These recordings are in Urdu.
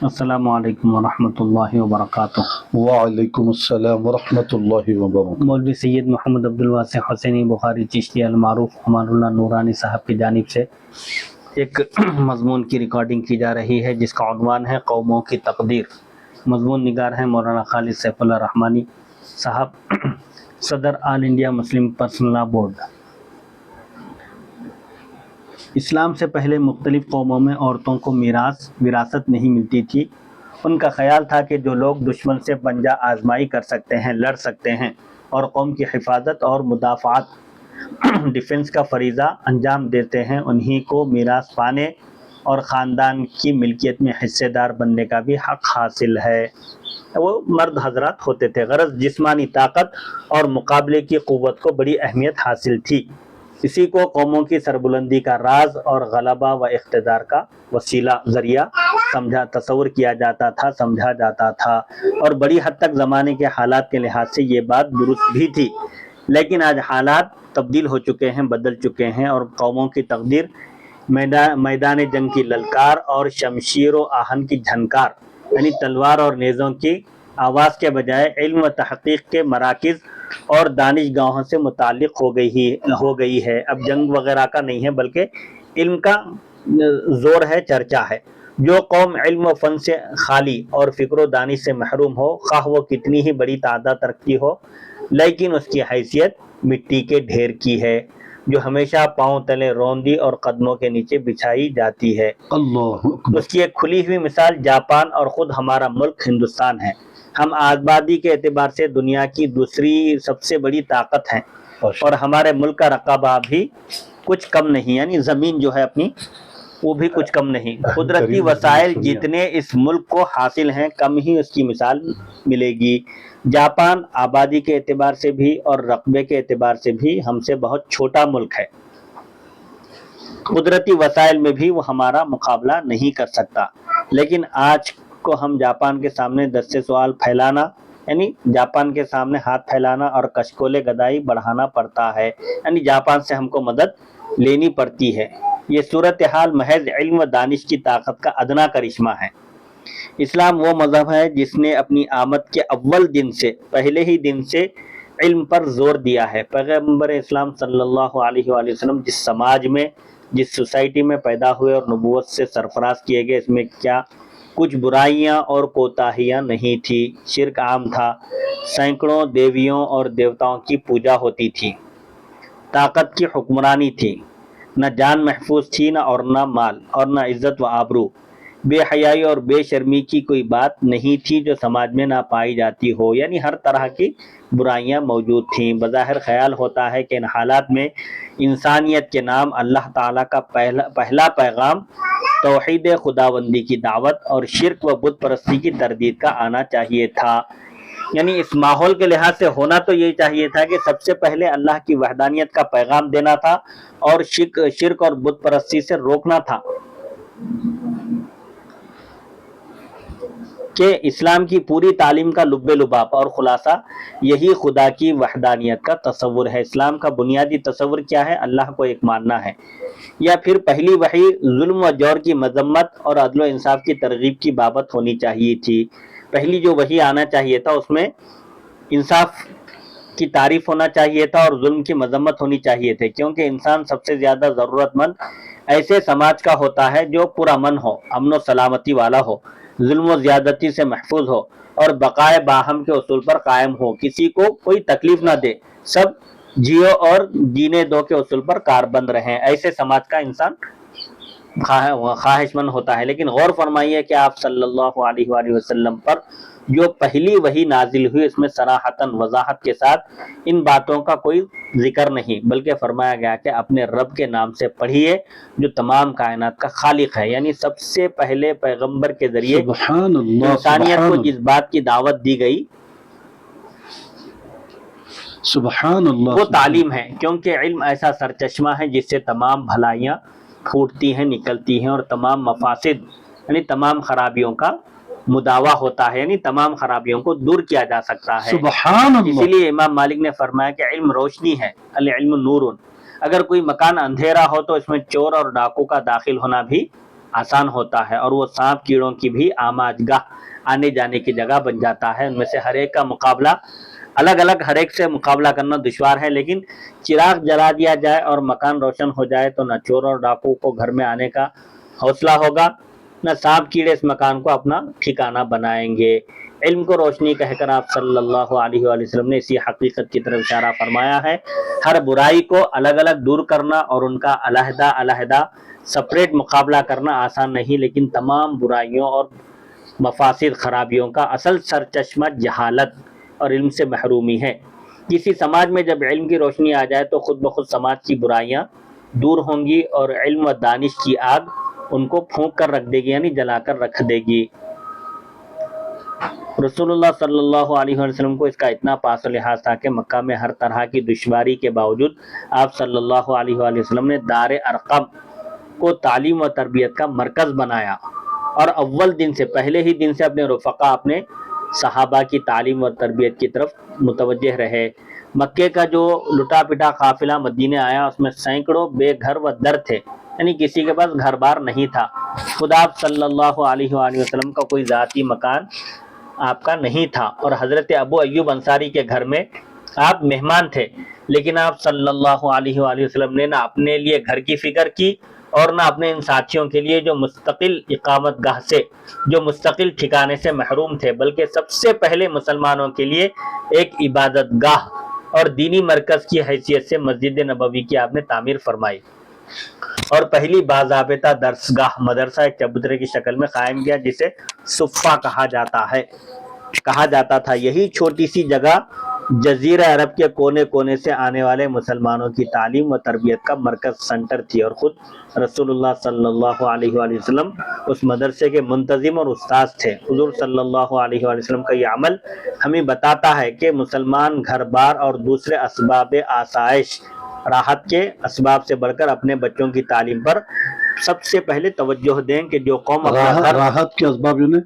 السلام علیکم ورحمۃ اللہ وبرکاتہ۔ وعلیکم السلام ورحمۃ اللہ وبرکاتہ۔ مولوی سید محمد عبدالواسع حسینی بخاری چشتی المعروف امان اللہ نورانی صاحب کی جانب سے ایک مضمون کی ریکارڈنگ کی جا رہی ہے جس کا عنوان ہے قوموں کی تقدیر۔ مضمون نگار ہیں مولانا خالد سیف اللہ رحمانی صاحب، صدر آل انڈیا مسلم پرسنل لا بورڈ۔ اسلام سے پہلے مختلف قوموں میں عورتوں کو وراثت نہیں ملتی تھی۔ ان کا خیال تھا کہ جو لوگ دشمن سے پنجہ آزمائی کر سکتے ہیں، لڑ سکتے ہیں اور قوم کی حفاظت اور مدافعت ڈیفنس کا فریضہ انجام دیتے ہیں، انہی کو میراث پانے اور خاندان کی ملکیت میں حصے دار بننے کا بھی حق حاصل ہے۔ وہ مرد حضرات ہوتے تھے، غرض جسمانی طاقت اور مقابلے کی قوت کو بڑی اہمیت حاصل تھی۔ اسی کو قوموں کی سربلندی کا راز اور غلبہ و اقتدار کا وسیلہ ذریعہ تصور کیا جاتا تھا، سمجھا جاتا تھا، اور بڑی حد تک زمانے کے حالات کے لحاظ سے یہ بات درست بھی تھی۔ لیکن آج حالات تبدیل ہو چکے ہیں، بدل چکے ہیں، اور قوموں کی تقدیر میدان جنگ کی للکار اور شمشیر و آہن کی جھنکار، یعنی تلوار اور نیزوں کی آواز کے بجائے علم و تحقیق کے مراکز اور دانش گاہوں سے متعلق ہو گئی ہے۔ اب جنگ وغیرہ کا نہیں ہے بلکہ علم کا زور ہے، چرچا ہے۔ جو قوم علم و فن سے خالی اور فکر و دانش سے محروم ہو، خواہ وہ کتنی ہی بڑی تعداد رکھتی ہو، لیکن اس کی حیثیت مٹی کے ڈھیر کی ہے جو ہمیشہ پاؤں تلے روندی اور قدموں کے نیچے بچھائی جاتی ہے۔ اللہ اکبر۔ اس کی ایک کھلی ہوئی مثال جاپان اور خود ہمارا ملک ہندوستان ہے۔ ہم آبادی کے اعتبار سے دنیا کی دوسری سب سے بڑی طاقت ہیں، اور ہمارے ملک کا رقبہ بھی کچھ کم نہیں، یعنی زمین جو ہے اپنی وہ بھی کچھ کم نہیں۔ قدرتی وسائل جتنے اس ملک کو حاصل ہیں، کم ہی اس کی مثال ملے گی۔ جاپان آبادی کے اعتبار سے بھی اور رقبے کے اعتبار سے بھی ہم سے بہت چھوٹا ملک ہے، قدرتی وسائل میں بھی وہ ہمارا مقابلہ نہیں کر سکتا۔ لیکن آج کو ہم جاپان کے سامنے دستے سوال پھیلانا، یعنی جاپان کے سامنے ہاتھ پھیلانا اور کشکول گدائی بڑھانا پڑتا ہے، یعنی جاپان سے ہم کو مدد لینی پڑتی ہے۔ یہ صورتحال محض علم و دانش کی طاقت کا ادنا کرشمہ ہے۔ اسلام وہ مذہب ہے جس نے اپنی آمد کے اول دن سے، پہلے ہی دن سے علم پر زور دیا ہے۔ پیغمبر اسلام صلی اللہ علیہ وآلہ وسلم جس سماج میں، جس سوسائٹی میں پیدا ہوئے اور نبوت سے سرفراز کیے گئے، اس میں کیا کچھ برائیاں اور کوتاہیاں نہیں تھی۔ شرک عام تھا، سینکڑوں دیویوں اور دیوتاؤں کی پوجا ہوتی تھی، طاقت کی حکمرانی تھی، نہ جان محفوظ تھی، نہ مال، اور نہ عزت و آبرو۔ بے حیائی اور بے شرمی کی کوئی بات نہیں تھی جو سماج میں نہ پائی جاتی ہو، یعنی ہر طرح کی برائیاں موجود تھیں۔ بظاہر خیال ہوتا ہے کہ ان حالات میں انسانیت کے نام اللہ تعالیٰ کا پہلا پیغام توحید خداوندی کی دعوت اور شرک و بت پرستی کی تردید کا آنا چاہیے تھا۔ یعنی اس ماحول کے لحاظ سے ہونا تو یہی چاہیے تھا کہ سب سے پہلے اللہ کی وحدانیت کا پیغام دینا تھا اور شرک اور بت پرستی سے روکنا تھا، کہ اسلام کی پوری تعلیم کا لب لباب اور خلاصہ یہی خدا کی وحدانیت کا تصور ہے۔ اسلام کا بنیادی تصور کیا ہے؟ اللہ کو ایک ماننا ہے۔ یا پھر پہلی وحی ظلم و جور کی مذمت اور عدل و انصاف کی ترغیب کی بابت ہونی چاہیے تھی۔ پہلی جو وحی آنا چاہیے تھا اس میں انصاف کی تعریف ہونا چاہیے تھا اور ظلم کی مذمت ہونی چاہیے تھے، کیونکہ انسان سب سے زیادہ ضرورت مند ایسے سماج کا ہوتا ہے جو پرامن ہو، امن و سلامتی والا ہو، ظلم و زیادتی سے محفوظ ہو اور بقائے باہم کے اصول پر قائم ہو، کسی کو کوئی تکلیف نہ دے، سب جیو اور جینے دو کے اصول پر کاربند رہیں۔ ایسے سماج کا انسان خواہش مند ہوتا ہے۔ لیکن غور فرمائیے کہ آپ صلی اللہ علیہ وآلہ وسلم پر جو پہلی وحی نازل ہوئی اس میں صراحتاً وضاحت کے ساتھ ان باتوں کا کوئی ذکر نہیں، بلکہ فرمایا گیا کہ اپنے رب کے نام سے پڑھیے جو تمام کائنات کا خالق ہے۔ یعنی سب سے پہلے پیغمبر کے ذریعے سبحان اللہ، انسانیت کو جس بات کی دعوت دی گئی سبحان اللہ، وہ تعلیم ہے، کیونکہ علم ایسا سرچشمہ ہے جس سے تمام بھلائیاں پھوٹتی ہیں، نکلتی ہیں، اور تمام مفاسد یعنی تمام خرابیوں کا مداوا ہوتا ہے، یعنی تمام خرابیوں کو دور کیا جا سکتا ہے۔ سبحان اللہ۔ اسی لیے امام مالک نے فرمایا کہ علم روشنی ہے، العلم نور۔ اگر کوئی مکان اندھیرا ہو تو اس میں چور اور ڈاکو کا داخل ہونا بھی آسان ہوتا ہے اور وہ سانپ کیڑوں کی بھی آماج گاہ آنے جانے کی جگہ بن جاتا ہے۔ ان میں سے ہر ایک کا مقابلہ الگ الگ، ہر ایک سے مقابلہ کرنا دشوار ہے، لیکن چراغ جلا دیا جائے اور مکان روشن ہو جائے تو نہ چور اور ڈاکو کو گھر میں آنے کا حوصلہ ہوگا، نہ سانپ کیڑے اس مکان کو اپنا ٹھکانہ بنائیں گے۔ علم کو روشنی کہہ کر آپ صلی اللہ علیہ وآلہ وسلم نے اسی حقیقت کی طرف اشارہ فرمایا ہے۔ ہر برائی کو الگ الگ دور کرنا اور ان کا علیحدہ علیحدہ سپریٹ مقابلہ کرنا آسان نہیں، لیکن تمام برائیوں اور مفاسد خرابیوں کا اصل سرچشمہ جہالت اور علم سے محرومی ہے۔ کسی سماج میں جب علم کی روشنی آ جائے تو خود بخود سماج کی برائیاں دور ہوں گی اور علم و دانش کی آگ ان کو پھونک کر رکھ دے گی، یعنی جلا کر رکھ دے گی۔ رسول اللہ صلی اللہ علیہ وسلم کو اس کا اتنا پاس و لحاظ تھا کہ مکہ میں ہر طرح کی دشواری کے باوجود آپ صلی اللہ علیہ وآلہ وسلم نے دار ارقم کو تعلیم و تربیت کا مرکز بنایا اور اول دن سے، پہلے ہی دن سے اپنے رفقا، اپنے صحابہ کی تعلیم و تربیت کی طرف متوجہ رہے۔ مکے کا جو لٹا پٹا قافلہ مدینے آیا اس میں سینکڑوں بے گھر و در تھے، یعنی کسی کے پاس گھر بار نہیں تھا۔ خدا آپ صلی اللہ علیہ وآلہ وسلم کا کوئی ذاتی مکان آپ کا نہیں تھا اور حضرت ابو ایوب انصاری کے گھر میں آپ مہمان تھے، لیکن آپ صلی اللہ علیہ وآلہ وسلم نے نہ اپنے لیے گھر کی فکر کی اور نہ اپنے ان ساتھیوں کے لیے جو مستقل اقامت گاہ سے، جو مستقل ٹھکانے سے محروم تھے، بلکہ سب سے پہلے مسلمانوں کے لیے ایک عبادت گاہ اور دینی مرکز کی حیثیت سے مسجد نبوی کی آپ نے تعمیر فرمائی اور پہلی باضابطہ درسگاہ مدرسہ ایک چبوترے کی شکل میں قائم کیا جسے صفہ کہا جاتا تھا۔ یہی چھوٹی سی جگہ جزیرہ عرب کے کونے کونے سے آنے والے مسلمانوں کی تعلیم و تربیت کا مرکز سنٹر تھی اور خود رسول اللہ صلی اللہ علیہ وآلہ وسلم اس مدرسے کے منتظم اور استاذ تھے۔ حضور صلی اللہ علیہ وآلہ وسلم کا یہ عمل ہمیں بتاتا ہے کہ مسلمان گھر بار اور دوسرے اسباب آسائش راحت کے اسباب سے بڑھ کر اپنے بچوں کی تعلیم پر سب سے پہلے توجہ دیں کہ جو قوم اپنا گھر راحت کے اسباب یعنی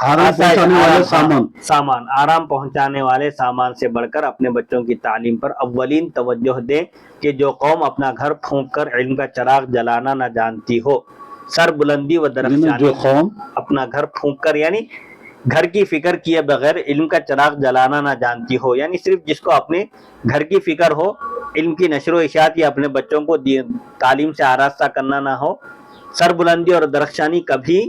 آرام پہنچانے والے سامان آرام پہنچانے والے سامان سے بڑھ کر اپنے بچوں کی تعلیم پر اولین توجہ دیں کہ جو قوم اپنا گھر پھونک کر علم کا چراغ جلانا نہ جانتی ہو، سر بلندی و درخشانی، جو قوم اپنا گھر پھونک کر یعنی گھر کی فکر کیے بغیر علم کا چراغ جلانا نہ جانتی ہو، یعنی صرف جس کو اپنے گھر کی فکر ہو، علم کی نشر و اشاعت یا اپنے بچوں کو تعلیم سے آراستہ کرنا نہ ہو، سر بلندی اور درخشانی کبھی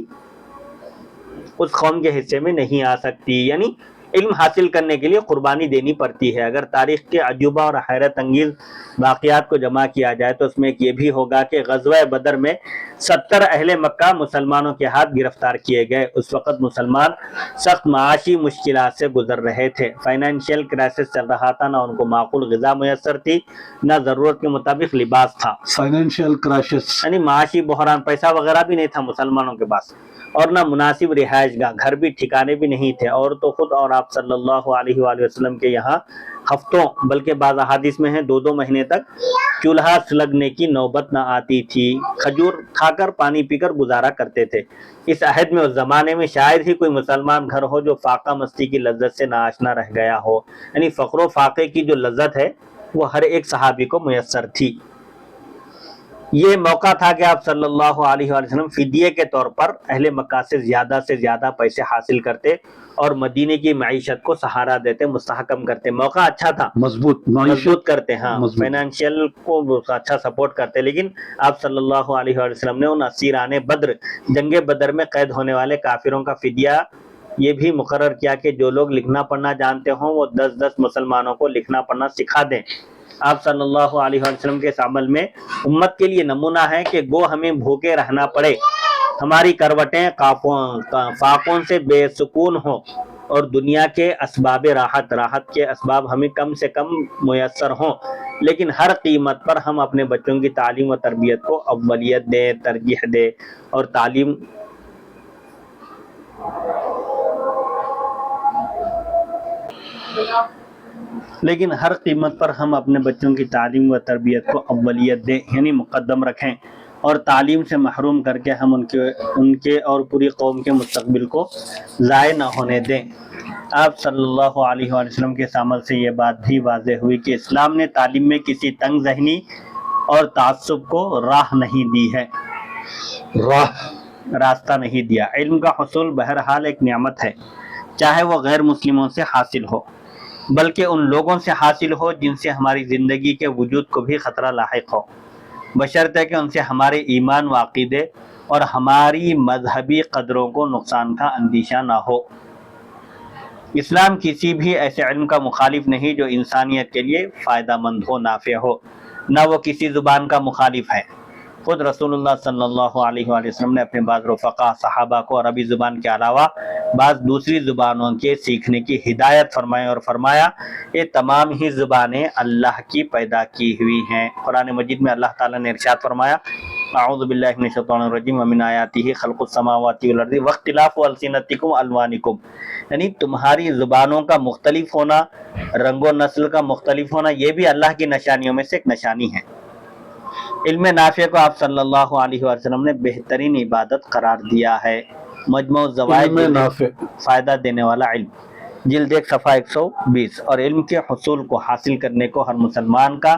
اس قوم کے حصے میں نہیں آ سکتی۔ یعنی علم حاصل کرنے کے لیے قربانی دینی پڑتی ہے۔ اگر تاریخ کے عجوبہ اور حیرت انگیز واقعات کو جمع کیا جائے تو اس میں ایک یہ بھی ہوگا کہ غزوہ بدر میں 70 اہل مکہ مسلمانوں کے ہاتھ گرفتار کیے گئے۔ اس وقت مسلمان سخت معاشی مشکلات سے گزر رہے تھے، فائنینشیل کرائسس چل رہا تھا، نہ ان کو معقول غذا میسر تھی، نہ ضرورت کے مطابق لباس تھا۔ فائنینشیل کرائسس یعنی معاشی بحران، پیسہ وغیرہ بھی نہیں تھا مسلمانوں کے پاس، اور نہ مناسب رہائش گاہ، گھر بھی ٹھکانے بھی نہیں تھے، اور تو خود اور آپ صلی اللہ علیہ وآلہ وسلم کے یہاں ہفتوں بلکہ بعض احادیث میں ہیں 2 مہینے تک چولہا سلگنے کی نوبت نہ آتی تھی، کھجور کھا کر پانی پی کر گزارا کرتے تھے۔ اس عہد میں، اس زمانے میں شاید ہی کوئی مسلمان گھر ہو جو فاقہ مستی کی لذت سے ناآشنا رہ گیا ہو، یعنی فقر و فاقے کی جو لذت ہے وہ ہر ایک صحابی کو میسر تھی۔ یہ موقع تھا کہ آپ صلی اللہ علیہ وآلہ وسلم فدیے کے طور پر اہل مکہ سے زیادہ پیسے حاصل کرتے اور مدینے کی معیشت کو سہارا دیتے، مستحکم کرتے۔ موقع اچھا تھا، مضبوط کرتے، ہاں فائنینشیل کو اچھا سپورٹ کرتے، لیکن آپ صلی اللہ علیہ وآلہ وسلم نے ان اسیران بدر، جنگ بدر میں قید ہونے والے کافروں کا فدیہ یہ بھی مقرر کیا کہ جو لوگ لکھنا پڑھنا جانتے ہوں وہ 10 مسلمانوں کو لکھنا پڑھنا سکھا دیں۔ آپ صلی اللہ علیہ وسلم کے اس عمل میں امت کے لیے نمونہ ہے کہ گو ہمیں بھوکے رہنا پڑے، ہماری کروٹیں فاقوں سے بے سکون ہوں اور دنیا کے اسباب راحت کے اسباب ہمیں کم سے کم میسر ہوں، لیکن ہر قیمت پر ہم اپنے بچوں کی تعلیم و تربیت کو اولیت دیں، ترجیح دیں اور تعلیم لیکن ہر قیمت پر ہم اپنے بچوں کی تعلیم و تربیت کو اولیت دیں، یعنی مقدم رکھیں اور تعلیم سے محروم کر کے ہم ان کے اور پوری قوم کے مستقبل کو ضائع نہ ہونے دیں۔ آپ صلی اللہ علیہ وآلہ وسلم کے عمل سے یہ بات بھی واضح ہوئی کہ اسلام نے تعلیم میں کسی تنگ ذہنی اور تعصب کو راہ نہیں دی ہے۔ راستہ نہیں دیا۔ علم کا حصول بہرحال ایک نعمت ہے، چاہے وہ غیر مسلموں سے حاصل ہو، بلکہ ان لوگوں سے حاصل ہو جن سے ہماری زندگی کے وجود کو بھی خطرہ لاحق ہو، بشرطے کہ ان سے ہمارے ایمان و عقیدے اور ہماری مذہبی قدروں کو نقصان کا اندیشہ نہ ہو۔ اسلام کسی بھی ایسے علم کا مخالف نہیں جو انسانیت کے لیے فائدہ مند ہو، نافع ہو، نہ وہ کسی زبان کا مخالف ہے۔ خود رسول اللہ صلی اللہ علیہ وآلہ وسلم نے اپنے بعض رفقا صحابہ کو عربی زبان کے علاوہ بعض دوسری زبانوں کے سیکھنے کی ہدایت فرمائی اور فرمایا یہ تمام ہی زبانیں اللہ کی پیدا کی ہوئی ہیں۔ قرآن مجید میں اللہ تعالیٰ نے ارشاد فرمایا اعوذ باللہ من الشیطان الرجیم ومن آیاتہ خلق السماوات والارض واختلاف السنتکم والوانکم، یعنی تمہاری زبانوں کا مختلف ہونا، رنگ و نسل کا مختلف ہونا، یہ بھی اللہ کی نشانیوں میں سے ایک نشانی ہے۔ علم نافع کو آپ صلی اللہ علیہ وسلم نے بہترین عبادت قرار دیا ہے۔ مجموع الزوائد علم نافع فائدہ دینے والا علم، جلد 1 صفحہ 120۔ اور علم کے حصول کو حاصل کرنے کو ہر مسلمان کا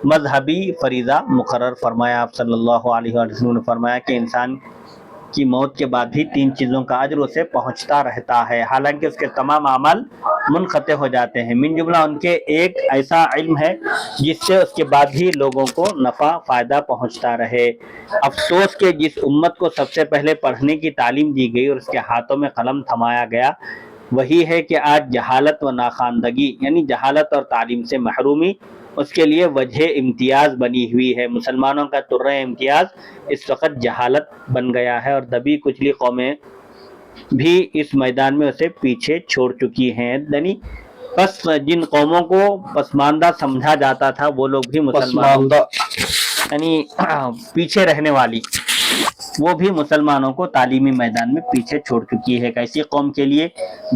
مذہبی فریضہ مقرر فرمایا۔ آپ صلی اللہ علیہ وسلم نے فرمایا کہ انسان کی موت کے بعد بھی 3 چیزوں کا اجر اسے پہنچتا رہتا ہے، حالانکہ اس کے تمام اعمال منقطع ہو جاتے ہیں۔ من جملہ ان کے ایک ایسا علم ہے جس سے اس کے بعد بھی لوگوں کو نفع فائدہ پہنچتا رہے۔ افسوس کہ جس امت کو سب سے پہلے پڑھنے کی تعلیم دی گئی اور اس کے ہاتھوں میں قلم تھمایا گیا، وہی ہے کہ آج جہالت و ناخواندگی یعنی جہالت اور تعلیم سے محرومی اس کے لیے وجہ امتیاز بنی ہوئی ہے۔ مسلمانوں کا طرہ امتیاز اس وقت جہالت بن گیا ہے اور دبی کچلی قومیں بھی اس میدان میں اسے پیچھے چھوڑ چکی ہیں۔ یعنی پس جن قوموں کو پسماندہ سمجھا جاتا تھا وہ لوگ بھی مسلمانوں یعنی پیچھے رہنے والی، وہ بھی مسلمانوں کو تعلیمی میدان میں پیچھے چھوڑ چکی ہے۔ ایک ایسی قوم کے لیے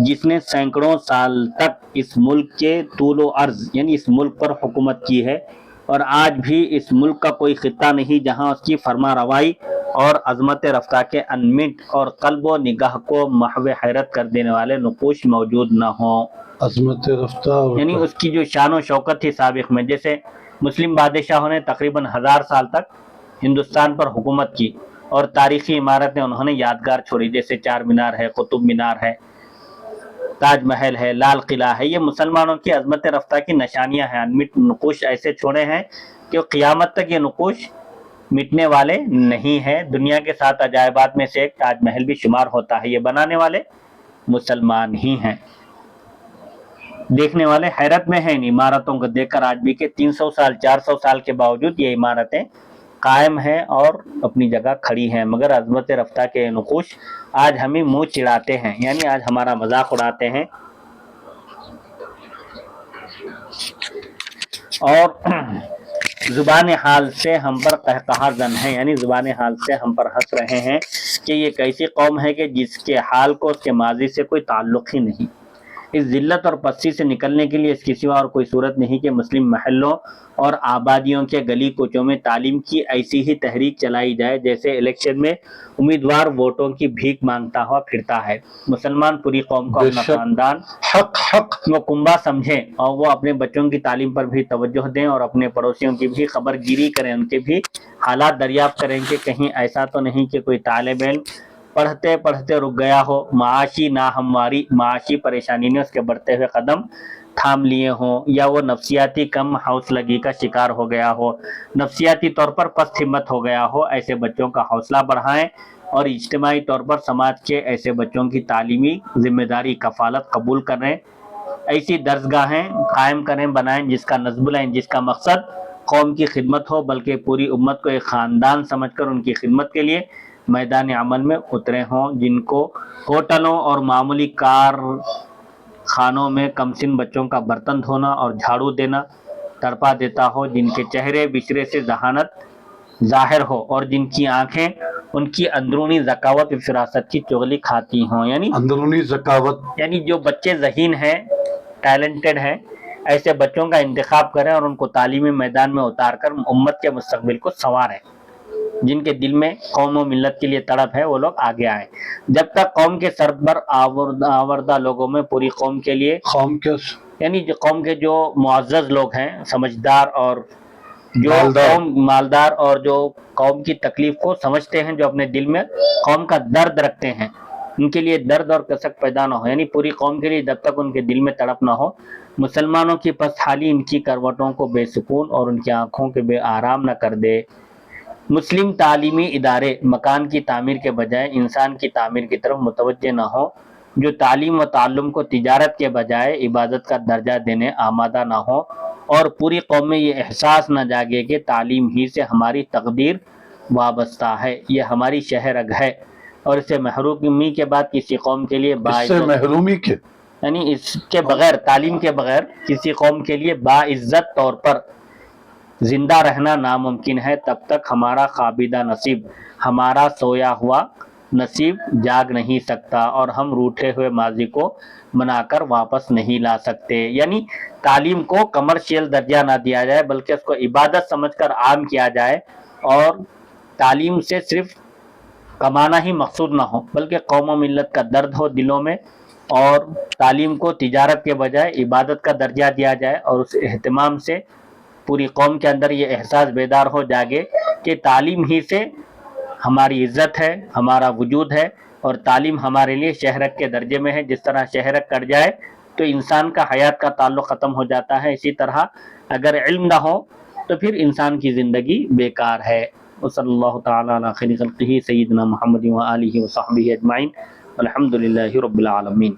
جس نے سینکڑوں سال تک اس ملک کے طول و عرض یعنی اس ملک پر حکومت کی ہے، اور آج بھی اس ملک کا کوئی خطہ نہیں جہاں اس کی فرما روائی اور عظمت رفتہ کے انمٹ اور قلب و نگاہ کو محو حیرت کر دینے والے نقوش موجود نہ ہوں۔ عظمت رفتہ یعنی اس کی جو شان و شوکت تھی سابق میں، جیسے مسلم بادشاہوں نے تقریباً 1000 سال تک ہندوستان پر حکومت کی اور تاریخی عمارتیں انہوں نے یادگار چھوڑی، جیسے چار مینار ہے، قطب مینار ہے، تاج محل ہے، لال قلعہ ہے۔ یہ مسلمانوں کی عظمت رفتہ کی نشانیاں ہیں۔ انمٹ نقوش ایسے چھوڑے ہیں کہ قیامت تک یہ نقوش مٹنے والے نہیں ہیں۔ دنیا کے 7 عجائبات میں سے ایک تاج محل بھی شمار ہوتا ہے۔ یہ بنانے والے مسلمان ہی ہیں۔ دیکھنے والے حیرت میں ہیں ان عمارتوں کو دیکھ کر آج بھی کہ 300 سال 400 سال کے باوجود یہ عمارتیں قائم ہیں اور اپنی جگہ کھڑی ہیں، مگر عظمت رفتہ کے نقوش آج ہمیں منہ چڑھاتے ہیں، یعنی آج ہمارا مذاق اڑاتے ہیں اور زبان حال سے ہم پر قہقہہ زن ہے، یعنی زبان حال سے ہم پر ہنس رہے ہیں کہ یہ کیسی قوم ہے کہ جس کے حال کو اس کے ماضی سے کوئی تعلق ہی نہیں۔ اس ذلت اور پستی سے نکلنے کے لیے اس کی سوا اور کوئی صورت نہیں کہ مسلم محلوں اور آبادیوں کے گلی کوچوں میں تعلیم کی ایسی ہی تحریک چلائی جائے جیسے الیکشن میں امیدوار ووٹوں کی بھیک مانگتا ہوا پھرتا ہے۔ مسلمان پوری قوم کو اپنا خاندان حق وہ کنبہ سمجھیں اور وہ اپنے بچوں کی تعلیم پر بھی توجہ دیں اور اپنے پڑوسیوں کی بھی خبر گیری کریں، ان کے بھی حالات دریافت کریں کہ کہیں ایسا تو نہیں کہ کوئی طالب علم پڑھتے پڑھتے رک گیا ہو، معاشی ناہمواری معاشی پریشانی نے اس کے بڑھتے ہوئے قدم تھام لیے ہوں، یا وہ نفسیاتی کم حوصلگی کا شکار ہو گیا ہو، نفسیاتی طور پر پست ہمت ہو گیا ہو۔ ایسے بچوں کا حوصلہ بڑھائیں اور اجتماعی طور پر سماج کے ایسے بچوں کی تعلیمی ذمہ داری کفالت قبول کریں، ایسی درسگاہیں قائم کریں بنائیں جس کا نصب العین جس کا مقصد قوم کی خدمت ہو، بلکہ پوری امت کو ایک خاندان سمجھ کر ان کی خدمت کے لیے میدان عمل میں اترے ہوں، جن کو ہوٹلوں اور معمولی کار خانوں میں کم سن بچوں کا برتن دھونا اور جھاڑو دینا تڑپا دیتا ہو، جن کے چہرے بچھرے سے ذہانت ظاہر ہو اور جن کی آنکھیں ان کی اندرونی ذکاوت و فراست کی چغلی کھاتی ہوں۔ یعنی اندرونی ذکاوت، یعنی جو بچے ذہین ہیں، ٹیلنٹڈ ہیں، ایسے بچوں کا انتخاب کریں اور ان کو تعلیمی میدان میں اتار کر امت کے مستقبل کو سنواریں۔ جن کے دل میں قوم و ملت کے لیے تڑپ ہے وہ لوگ آگے آئیں۔ جب تک قوم کے سربر آوردہ لوگوں میں پوری قوم کے لیے قوم کے یعنی جو قوم کے جو معزز لوگ ہیں، سمجھدار اور جو مالدار۔ قوم مالدار اور جو قوم کی تکلیف کو سمجھتے ہیں، جو اپنے دل میں قوم کا درد رکھتے ہیں، ان کے لیے درد اور کسک پیدا نہ ہو، یعنی پوری قوم کے لیے جب تک ان کے دل میں تڑپ نہ ہو، مسلمانوں کی پس حالی ان کی کروٹوں کو بے سکون اور ان کی آنکھوں کے بے آرام نہ کر دے۔ مسلم تعلیمی ادارے مکان کی تعمیر کے بجائے انسان کی تعمیر کی طرف متوجہ نہ ہو، جو تعلیم و تعلم کو تجارت کے بجائے عبادت کا درجہ دینے آمادہ نہ ہو، اور پوری قوم میں یہ احساس نہ جاگے کہ تعلیم ہی سے ہماری تقدیر وابستہ ہے، یہ ہماری شہ رگ ہے، اور اسے محرومی کے بعد کسی قوم کے لیے اس سے محرومی کے یعنی اس کے بغیر، تعلیم کے بغیر کسی قوم کے لیے باعزت طور پر زندہ رہنا ناممکن ہے۔ تب تک ہمارا خوابیدہ نصیب، ہمارا سویا ہوا نصیب جاگ نہیں سکتا، اور ہم روٹھے ہوئے ماضی کو منا کر واپس نہیں لا سکتے۔ یعنی تعلیم کو کمرشیل درجہ نہ دیا جائے، بلکہ اس کو عبادت سمجھ کر عام کیا جائے، اور تعلیم سے صرف کمانا ہی مقصود نہ ہو، بلکہ قوم و ملت کا درد ہو دلوں میں، اور تعلیم کو تجارت کے بجائے عبادت کا درجہ دیا جائے، اور اس اہتمام سے پوری قوم کے اندر یہ احساس بیدار ہو جاگے کہ تعلیم ہی سے ہماری عزت ہے، ہمارا وجود ہے، اور تعلیم ہمارے لیے شہرک کے درجے میں ہے۔ جس طرح شہرک کٹ جائے تو انسان کا حیات کا تعلق ختم ہو جاتا ہے، اسی طرح اگر علم نہ ہو تو پھر انسان کی زندگی بیکار ہے۔ وصلی اللہ تعالی علی خیر خلقہ سیدنا محمد و آلہ و صحبہ اجمعین، الحمد للہ رب العالمین۔